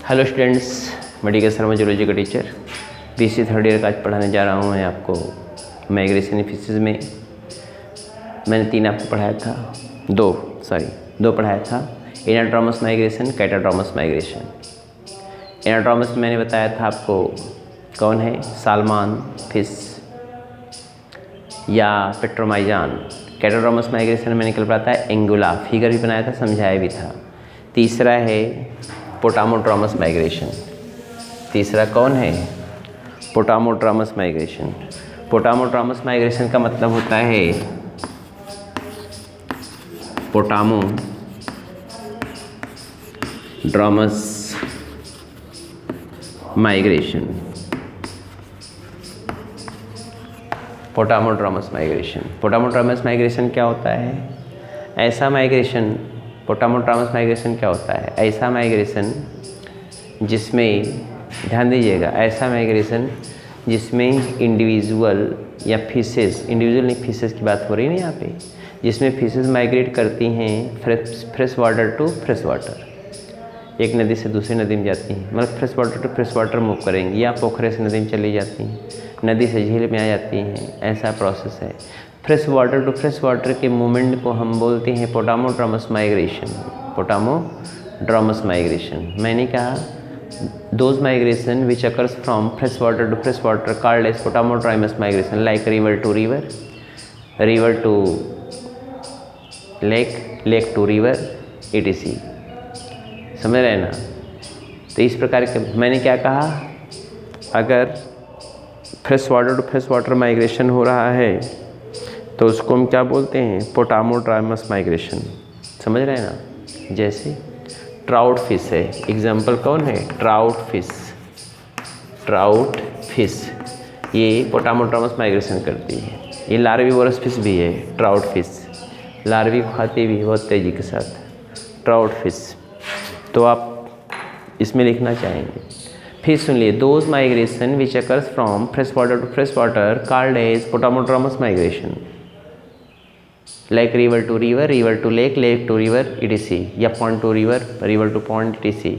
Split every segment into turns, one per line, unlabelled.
Hello students, medical Sharma zoology का teacher BC third year का आज पढ़ाने जा रहा हूँ मैं आपको माइग्रेशन फिशेज में। मैंने 3 आपको पढ़ाया था, दो पढ़ाया था, एनाड्रोमस माइग्रेशन, कैटाड्रोमस माइग्रेशन। एनाड्रोमस में मैंने बताया था आपको कौन है, सालमान फिश या पेट्रोमाइजान। कैटाड्रोमस माइग्रेशन में मैंने कल बताया था एंगुला, फिगर भी बनाया था, समझाया भी था। तीसरा है पोटामोड्रोमस माइग्रेशन। तीसरा कौन है, पोटामोड्रोमस माइग्रेशन। पोटामोड्रोमस माइग्रेशन का मतलब होता है पोटामोड्रोमस माइग्रेशन। पोटामोड्रोमस माइग्रेशन, पोटामोड्रोमस माइग्रेशन क्या होता है? ऐसा माइग्रेशन, पोटामोड्रोमस माइग्रेशन क्या होता है? ऐसा माइग्रेशन जिसमें, ध्यान दीजिएगा, ऐसा माइग्रेशन जिसमें इंडिविजुअल या फिशेस, इंडिविजुअल नहीं, फिशेस की बात हो रही है ना यहाँ पे, जिसमें फिशेस माइग्रेट करती हैं fresh water to fresh water, एक नदी से दूसरी नदी में जाती हैं, मतलब fresh water to fresh water move करेंगी, या पोखरे से नदी में चली जाती हैं, नदी से झील में आ जाती हैं, ऐसा प्रोसेस है। Fresh water to fresh water के मूवमेंट को हम बोलते हैं पोटामोड्रोमस माइग्रेशन। पोटामोड्रोमस माइग्रेशन, मैंने कहा those migration which occurs from fresh water to fresh water called as potamodromous migration, like river to river, river to lake, lake to river, etc। समझ रहे हैं ना? तो इस प्रकार के, मैंने क्या कहा, अगर fresh water to fresh water migration हो रहा है तो उसको हम क्या बोलते हैं, पोटामोड्रोमस माइग्रेशन। समझ रहे हैं ना? जैसे ट्राउट फिश है, एग्जाम्पल कौन है, ट्राउट फिश। ट्राउट फिश ये पोटामोड्रोमस माइग्रेशन करती है। ये लार्विवोरस फिश भी है, ट्राउट फिश, लार्वी खाती भी है बहुत तेज़ी के साथ, ट्राउट फिश। तो आप इसमें लिखना चाहेंगे, फिर सुन लिए, those migration which occurs from fresh water to fresh water called as potamodromous migration, like river to river, river to lake, lake to river, etc, या pond to river, river to pond, etc,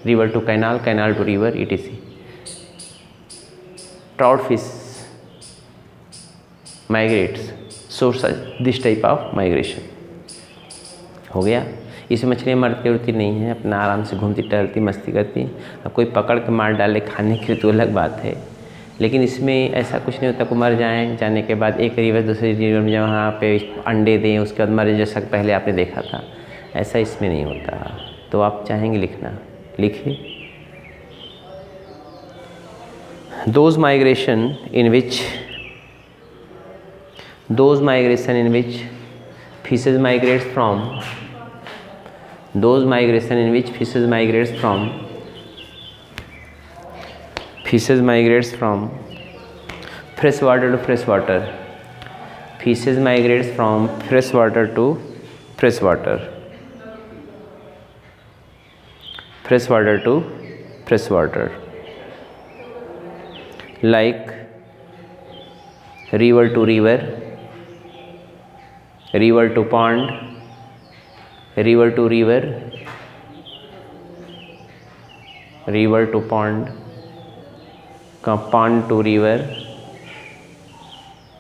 river to canal, canal to river, etc। Trout fish migrates, so this type of migration हो गया। इसमें मछलियाँ मरती उड़ती नहीं हैं, अपना आराम से घूमती टहलती मस्ती करती। अब कोई पकड़ के मार डाले खाने के लिए तो अलग बात है, लेकिन इसमें ऐसा कुछ नहीं होता को मर जाने के बाद एक रिवर दूसरी रिवर में जहाँ पे अंडे दें उसके बाद मर, जैसा पहले आपने देखा था, ऐसा इसमें नहीं होता। तो आप चाहेंगे लिखना, लिखिए, those migration in which fishes migrates from, those migration in which fishes migrates from fresh water to fresh water, fishes migrates from fresh water to fresh water, fresh water to fresh water, like river to river, river to pond, river to river, river to pond, pond to river,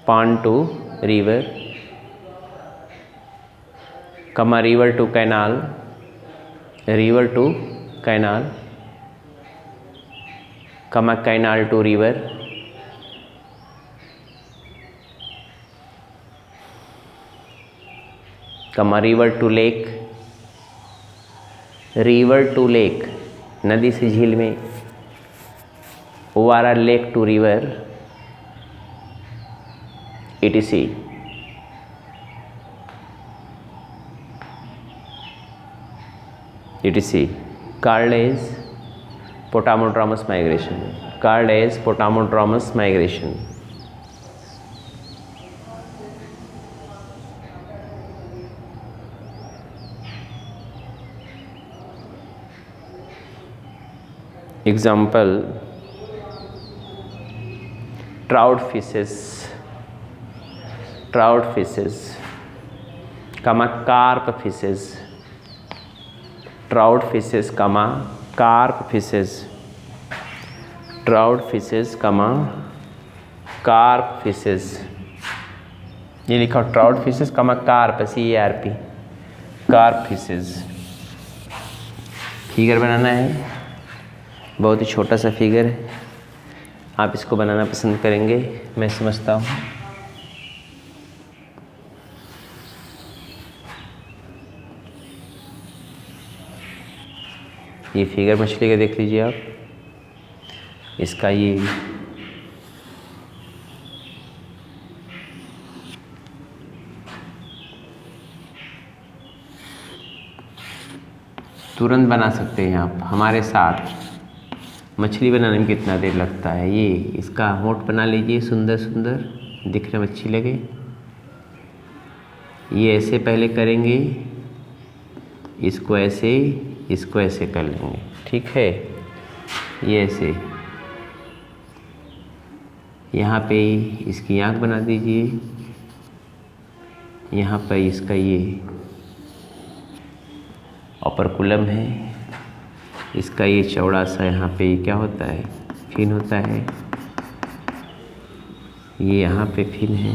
pond to river, river to canal, river to canal, canal to river, river to lake, river to lake, नदी से झील में, ओवारा lake to river, etc, etc, called as potamodromous migration, called as potamodromous migration. Example, trout fishes, carp fishes, trout fishes, carp fishes, trout fishes comma carp fishes, ये लिखा हो trout fishes comma carp, CARP, carp fishes. Figure बनाना है, बहुत ही छोटा सा figure है, आप इसको बनाना पसंद करेंगे मैं समझता हूँ। ये फिगर मछली का देख लीजिए आप, इसका ये तुरंत बना सकते हैं आप हमारे साथ। मछली बनाने में कितना देर लगता है, ये इसका होंठ बना लीजिए, सुंदर सुंदर दिखने में अच्छी लगे। ये ऐसे पहले करेंगे, इसको ऐसे कर लेंगे, ठीक है। ये ऐसे, यहाँ पे इसकी आँख बना दीजिए, यहाँ पर इसका ये ऑपरकुलम है, इसका ये चौड़ा सा यहाँ पे क्या होता है, फिन होता है, ये यहाँ पे फिन है।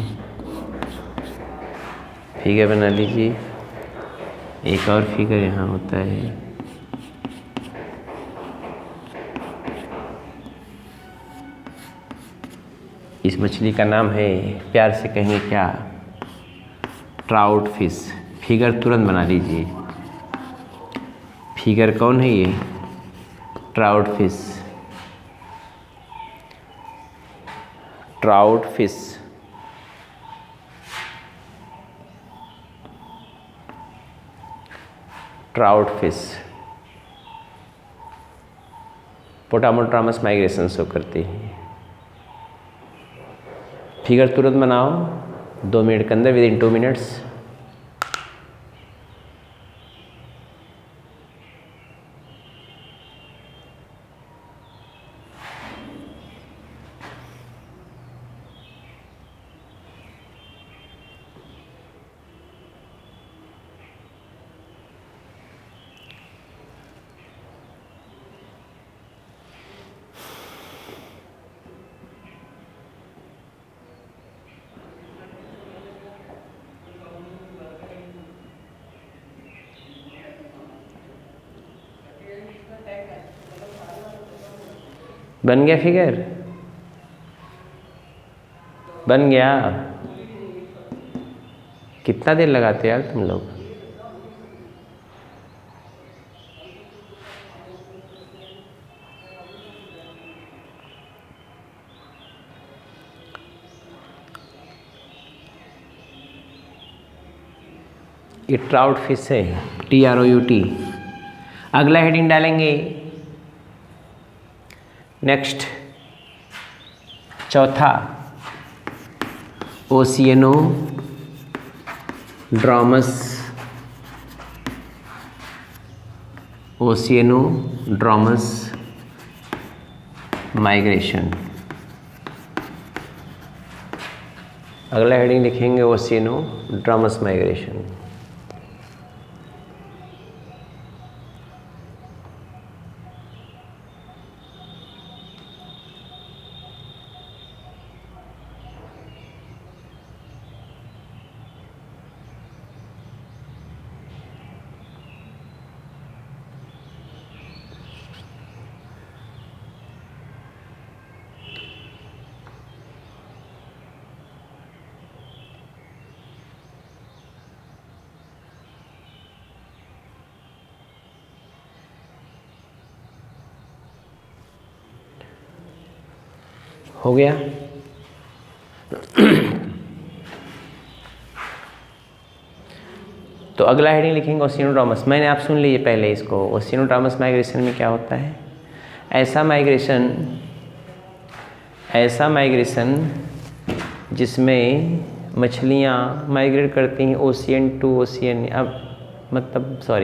फिगर बना लीजिए, एक और फिगर यहाँ होता है, इस मछली का नाम है, प्यार से कहेंगे क्या, ट्राउट फिश। फिगर तुरंत बना लीजिए, फिगर कौन है ये, trout fish, trout fish. Trout fish potamodromous migration show करती है। फिगर तुरंत बनाओ 2 मिनट के अंदर, विदिन 2 मिनट्स। बन गया फिगर, बन गया। कितना देर लगाते यार तुम लोग। ये ट्राउट फिश है, TROUT। अगला हेडिंग डालेंगे, नेक्स्ट चौथा, ओशियनोड्रामस माइग्रेशन। अगला हेडिंग लिखेंगे ओशियनोड्रामस माइग्रेशन। हो गया। तो अगला हेडिंग लिखेंगे ओशियनोड्रामस। मैंने आप सुन लीजिए पहले इसको। ओशियनोड्रामस माइग्रेशन में क्या होता है, ऐसा माइग्रेशन जिसमें मछलियाँ माइग्रेट करती हैं ocean to ocean,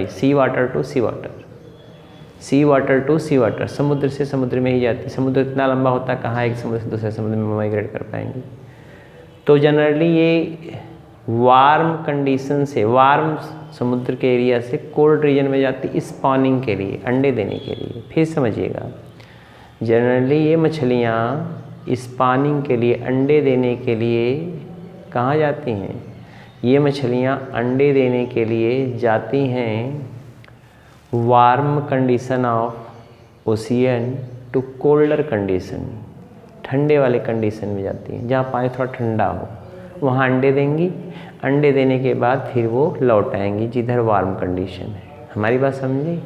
sea water to sea water, समुद्र से समुद्र में ही जाती। समुद्र इतना लंबा होता है, कहाँ एक समुद्र से दूसरे समुद्र में माइग्रेट कर पाएंगे। तो जनरली ये वार्म कंडीशन से, वार्म समुद्र के एरिया से कोल्ड रीजन में जाती स्पॉनिंग के लिए, अंडे देने के लिए। फिर समझिएगा, जनरली ये मछलियाँ स्पॉनिंग के लिए, अंडे देने के लिए कहाँ जाती हैं? ये मछलियाँ अंडे देने के लिए जाती हैं warm condition of ocean to colder condition, ठंडे वाले कंडीशन में जाती हैं, जहाँ पानी थोड़ा ठंडा हो, वहाँ अंडे देंगी। अंडे देने के बाद फिर वो लौट आएंगी जिधर वार्म कंडीशन है। हमारी बात समझी?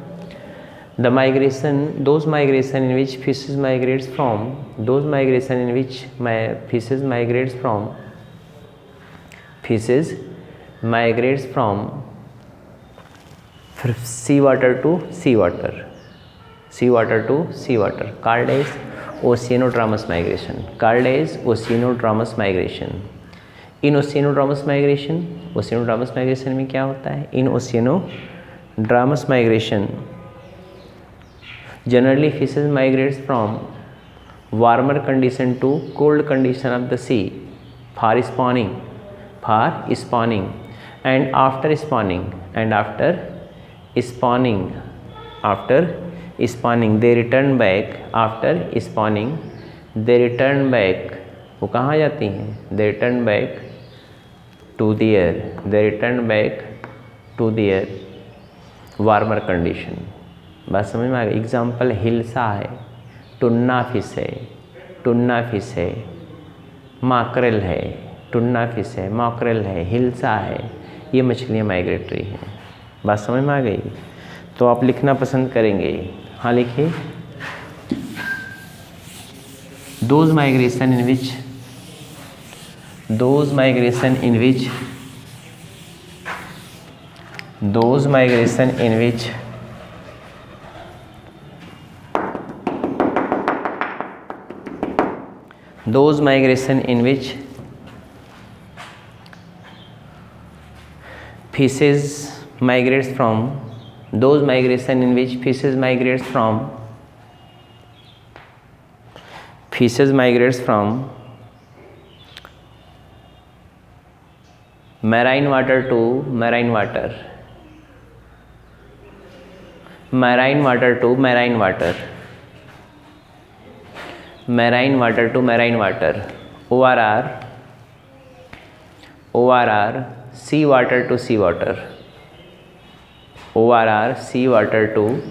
The migration, those migration in which fishes migrates from, those migration in which fishes migrates from, fishes migrates from sea water to sea water, sea water to sea water, called as oceanodromous migration, called as oceanodromous migration. In oceanodromous migration, oceanodromous migration में क्या होता है? In oceanodromous migration generally fishes migrates from warmer condition to cold condition of the sea for spawning, and after spawning they return back, after spawning they return back, वो कहाँ जाती हैं? they return back to their warmer condition. बात समझ में आ गई? Example hilsa है, Tunna fish है, माकरेल है, टुन्ना फिश है, माकरेल है, हिल्सा है, ये मछलियाँ माइग्रेटरी हैं। बात समझ में आ गई? तो आप लिखना पसंद करेंगे? हाँ लिखिए। those migration in which those migration in which fishes migrates from marine water to marine water, marine water to marine water, marine water to marine water, ORR sea water to sea water, ORR sea water to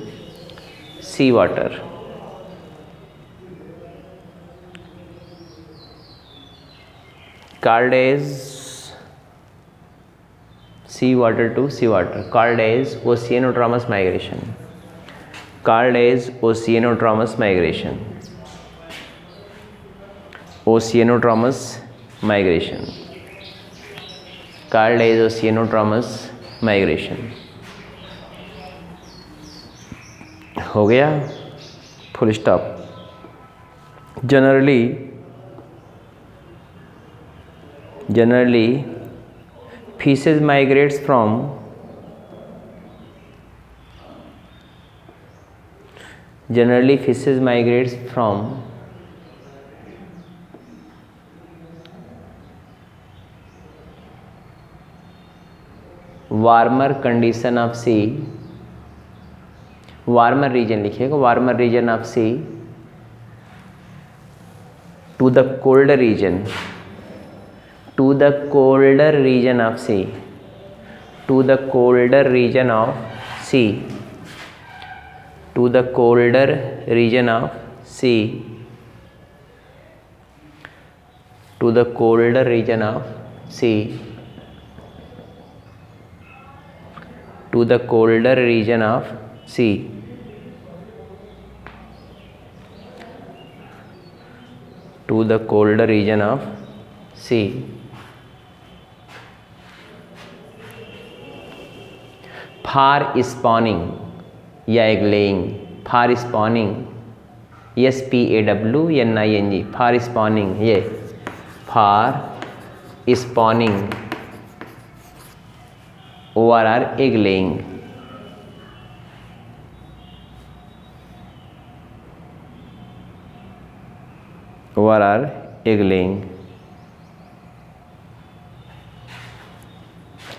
sea water, called as sea water to sea water, called as oceanodromous migration, called as oceanodromous migration, oceanodromous migration, called as oceanodromous migration। हो गया, full stop. Generally fishes migrates from warmer condition of sea, warmer region लिखिएगा, warmer region of sea to the colder region, to the colder region of sea, to the colder region of sea, to the colder region of sea, to the colder region of sea, to the colder region of sea, to the colder region of sea, for spawning या egg laying, for spawning SPAWNING, for spawning, ये for spawning ORR egg laying, ORR egg laying.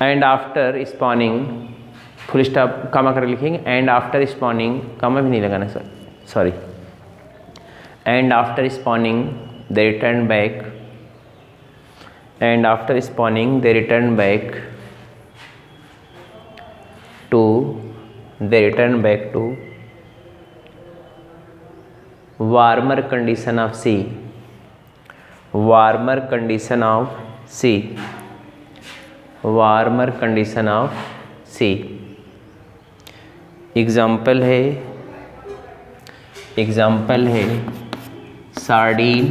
And after spawning full stop comma कर लिखेंगे, and after spawning, कमा भी नहीं लगाना sir, sorry, and after spawning they return back, and after spawning they return back to, they return back to warmer condition of sea, warmer condition of sea, warmer condition of sea. Example है sardine,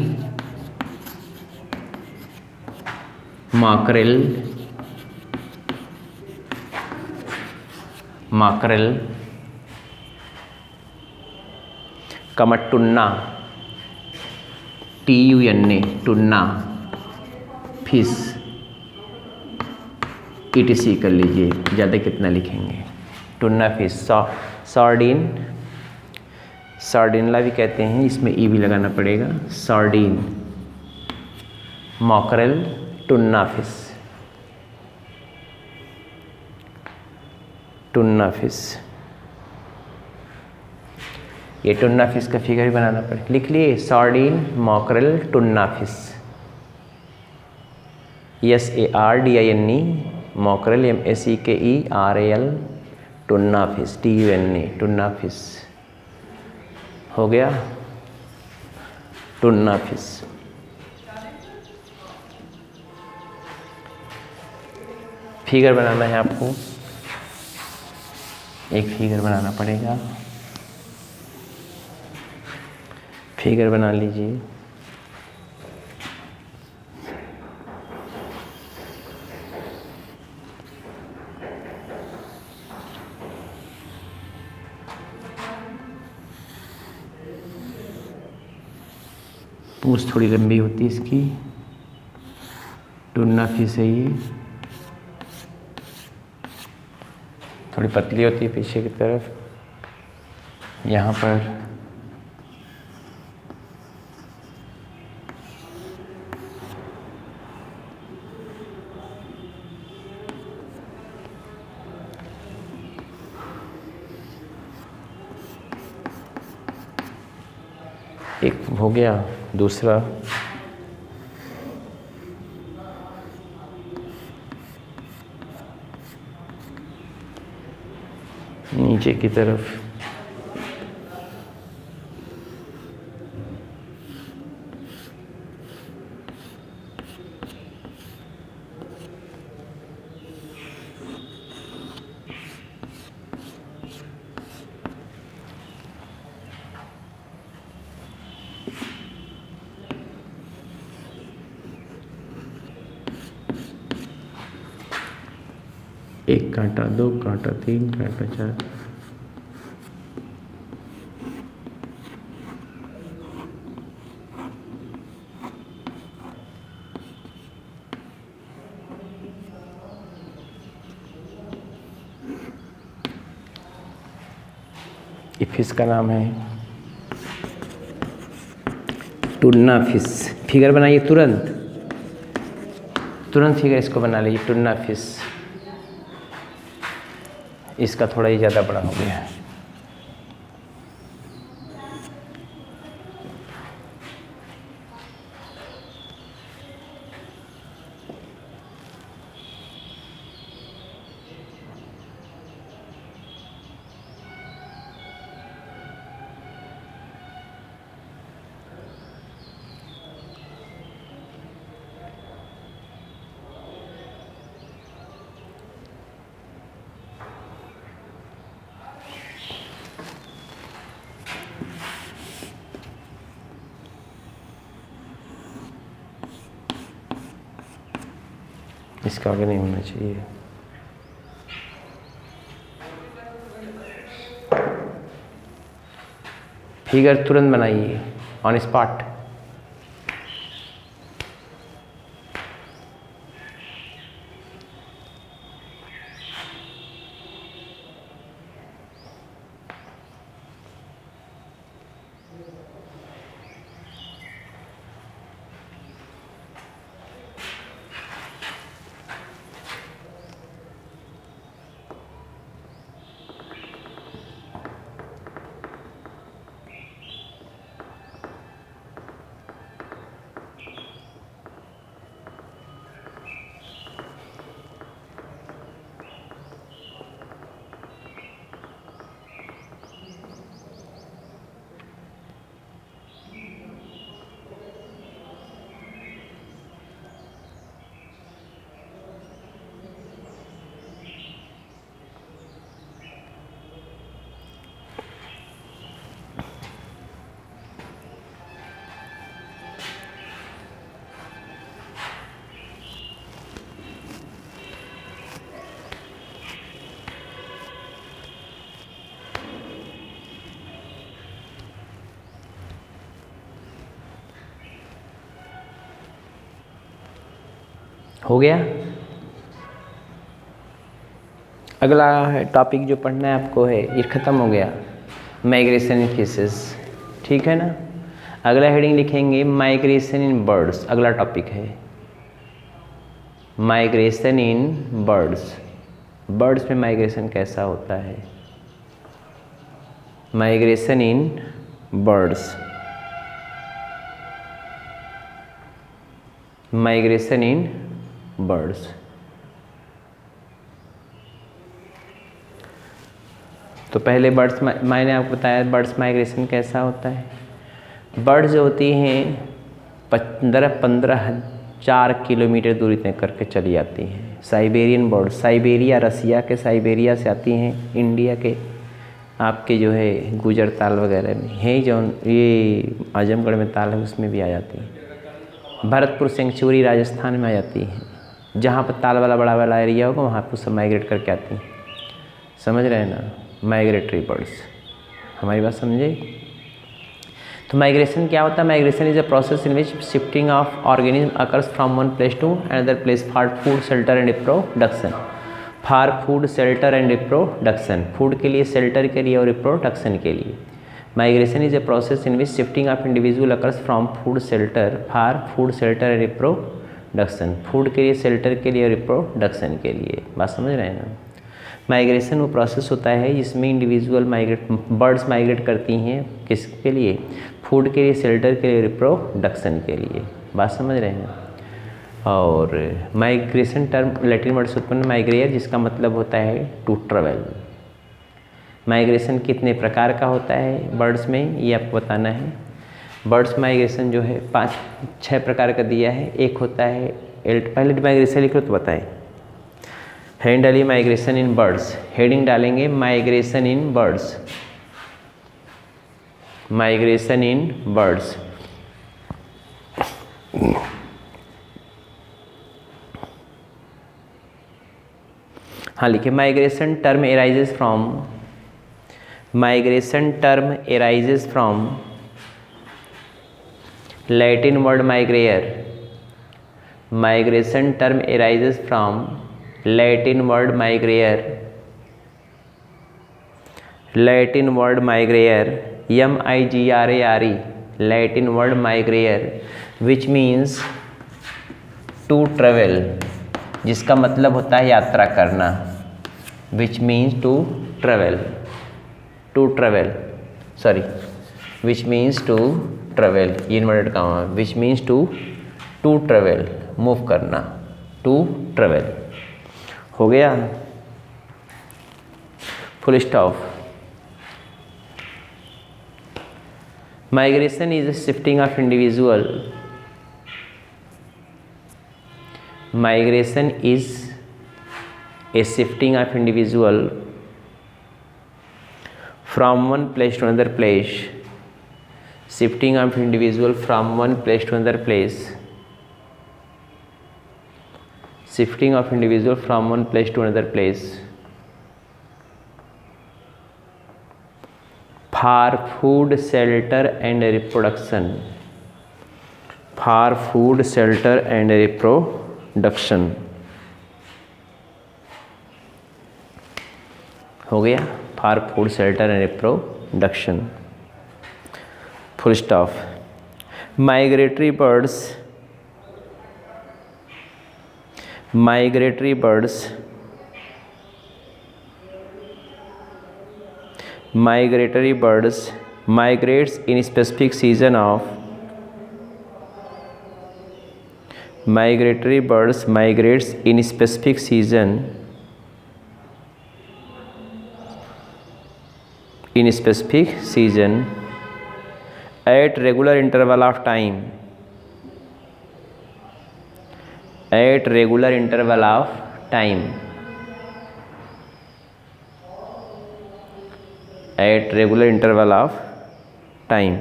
mackerel, mackerel, comma tuna, TUNA, tuna, fish, ETC कर लीजिए, ज़्यादा कितना लिखेंगे, Tunna fish. Sardine, सार्डिनला भी कहते हैं, इसमें ई भी लगाना पड़ेगा, sardine, mackerel, tuna fish, tuna fish. ये टुन्ना फिश का फिगर भी बनाना पड़ेगा, लिख लिए sardine, mackerel, tuna fish, SARDINE, mackerel, MACKERAL, tuna fish, TUNA, tuna fish. हो गया टुन्ना फिश। फिगर बनाना है आपको, एक फिगर बनाना पड़ेगा, फिगर बना लीजिए। पूंछ थोड़ी लंबी होती है इसकी, टुन्ना फिश है ये, थोड़ी पतली होती है पीछे की तरफ, यहाँ पर एक हो गया, दूसरा नीचे की तरफ, एक कांटा, दो कांटा, तीन कांटा, चार, ये फिश का नाम है टुन्ना फिश। फिगर बनाइए तुरंत, तुरंत फिगर इसको बना लीजिए, टुन्ना फिश। इसका थोड़ा ही ज़्यादा बड़ा हो गया है। इसका आगे नहीं होना चाहिए। फिगर तुरंत बनाइए, ऑन स्पॉट। हो गया। अगला टॉपिक जो पढ़ना है आपको है, ये ख़त्म हो गया, माइग्रेशन इन फिशेस, ठीक है ना। अगला हेडिंग लिखेंगे माइग्रेशन इन बर्ड्स। अगला टॉपिक है माइग्रेशन इन बर्ड्स। बर्ड्स में माइग्रेशन कैसा होता है, migration in birds, migration in birds. तो पहले बर्ड्स, मैंने आपको बताया बर्ड्स माइग्रेशन कैसा होता है। बर्ड्स जो होती हैं 15-4 किलोमीटर दूरी तय करके चली जाती हैं। साइबेरियन बर्ड, साइबेरिया, रसिया के साइबेरिया से आती हैं इंडिया के आपके जो है गुजर ताल वगैरह में है, जो ये आजमगढ़ में ताल है उसमें भी आ जाती हैं। भरतपुर सेंचुरी राजस्थान में आ जाती हैं, जहाँ पर ताल वाला बड़ा वाला एरिया होगा वहाँ पर सब माइग्रेट करके आती हैं। समझ रहे हैं ना, माइग्रेटरी बर्ड्स। हमारी बात समझे। तो माइग्रेशन क्या होता है, migration is a process in which shifting of organism occurs from one place to another place for food shelter and reproduction. For food shelter and reproduction, food के लिए, शेल्टर के लिए और रिप्रोडक्शन के लिए। Migration is a process in which shifting of individual occurs from food shelter for food shelter and reproduction, food के लिए, shelter के लिए और रिप्रोडक्शन के लिए। बात समझ रहे हैं ना। माइग्रेशन वो प्रोसेस होता है जिसमें इंडिविजुअल बर्ड्स माइग्रेट करती हैं, किसके लिए, फूड के लिए, शेल्टर के लिए, रिप्रोडक्शन के लिए। बात समझ रहे हैं। और माइग्रेशन टर्म लैटिन वर्ड से उत्पन्न माइग्रेयर, जिसका मतलब होता है टू ट्रेवल। माइग्रेशन कितने प्रकार का होता है बर्ड्स में, ये आपको बताना है। बर्ड्स माइग्रेशन जो है 5-6 प्रकार का दिया है। एक होता है पहले माइग्रेशन लिखो तो बताएं। हेडिंग डालिए माइग्रेशन इन बर्ड्स, हेडिंग डालेंगे migration in birds, migration in birds. हाँ लिखिए, migration term arises from, migration term arises from Latin word migrare. Migration term arises from Latin word migrare, Latin word migrare, MIGRARE, Latin word migrare, which means to travel, जिसका मतलब होता है यात्रा करना। Which means to travel, to travel, sorry, which means to travel, ये inverted comma, which means to travel, move करना, to travel. हो गया, full stop. Migration is a shifting of individual, migration is a shifting of individual from one place to another place, shifting of individual from one place to another place, shifting of individual from one place to another place for food, shelter and reproduction, for food, shelter and reproduction। हो गया, for food, shelter and reproduction, full stop। migratory birds, migratory birds, migratory birds migrates in specific season of, migratory birds migrates in specific season, in specific season at regular interval of time, at regular interval of time, at regular interval of time,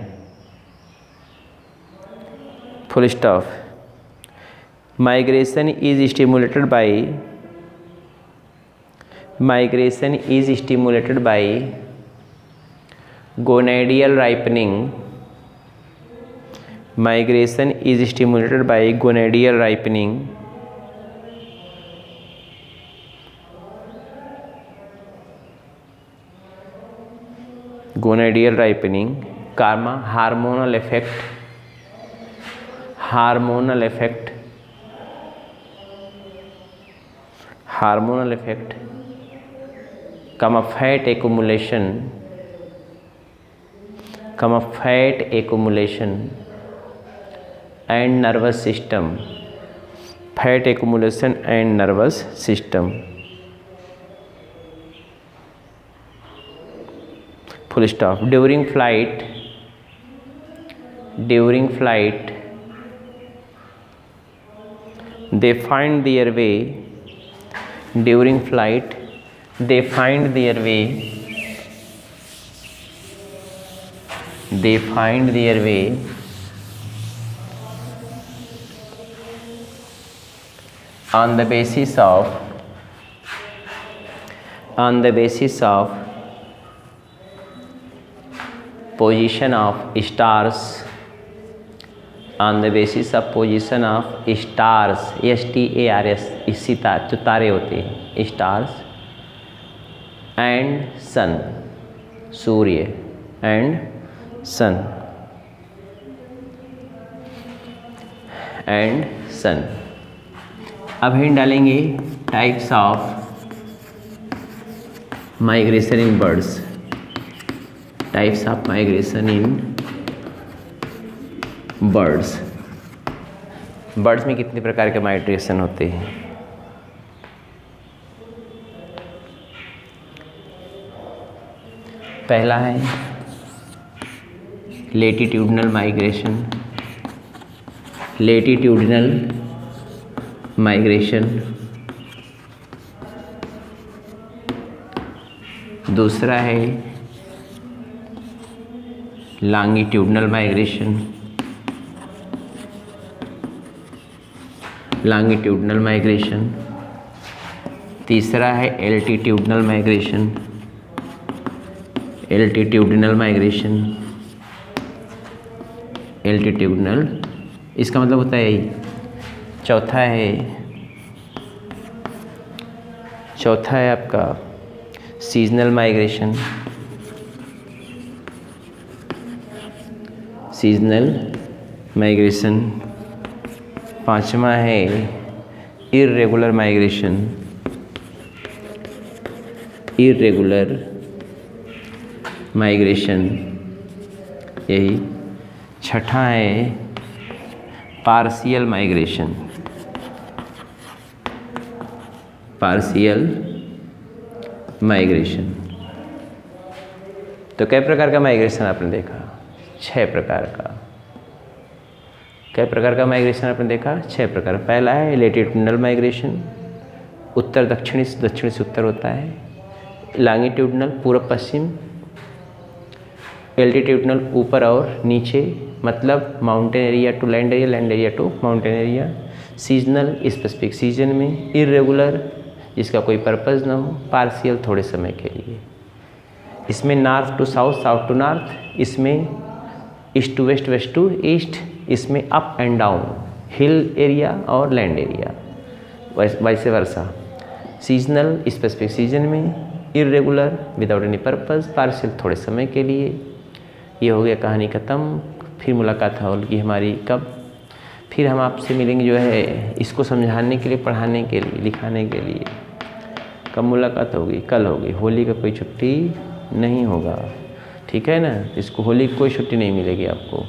full stop। migration is stimulated by, migration is stimulated by gonadial ripening, migration is stimulated by gonadial ripening, gonadial ripening, comma, hormonal effect, comma fat accumulation and nervous system, fat accumulation and nervous system, full stop. During flight they find their way on the basis of position of stars, STARS, इसी जो तारे होते हैं stars, and sun, सूर्य and sun, अब हम डालेंगे types of migration in birds, birds में कितने प्रकार के माइग्रेशन होते हैं? पहला है लेटिट्यूडनल माइग्रेशन, दूसरा है लॉन्गिट्यूडनल माइग्रेशन, तीसरा है एल्टीट्यूडनल माइग्रेशन, इसका मतलब होता है यही। चौथा है आपका सीजनल माइग्रेशन, पांचवा है इर्रेगुलर माइग्रेशन, यही। छठा है पार्शियल माइग्रेशन। तो कई प्रकार का माइग्रेशन आपने देखा? 6 प्रकार का। कई प्रकार का माइग्रेशन आपने देखा? 6 प्रकार। पहला है लैटिट्यूडनल माइग्रेशन, उत्तर दक्षिणी से दक्षिण से उत्तर होता है। लॉन्गिट्यूडनल पूर्व पश्चिम। एल्टीट्यूडनल ऊपर और नीचे, मतलब mountain area to land area, land area to mountain area. Seasonal specific season में। इर्रेगुलर जिसका कोई पर्पज़ ना हो। पार्शियल थोड़े समय के लिए। इसमें north to south, south to north. इसमें east to west, west to east. इसमें up and down, hill area और लैंड एरिया, वैसे वर्षा। सीजनल स्पेसिफिक सीजन में। Irregular without any purpose. Partial थोड़े समय के लिए। ये हो गया, कहानी ख़त्म। फिर मुलाकात होगी हमारी कब? फिर हम आपसे मिलेंगे जो है इसको समझाने के लिए, पढ़ाने के लिए, लिखाने के लिए। कब मुलाकात होगी? कल होगी। होली का कोई छुट्टी नहीं होगा, ठीक है ना? इसको होली की कोई छुट्टी नहीं मिलेगी आपको।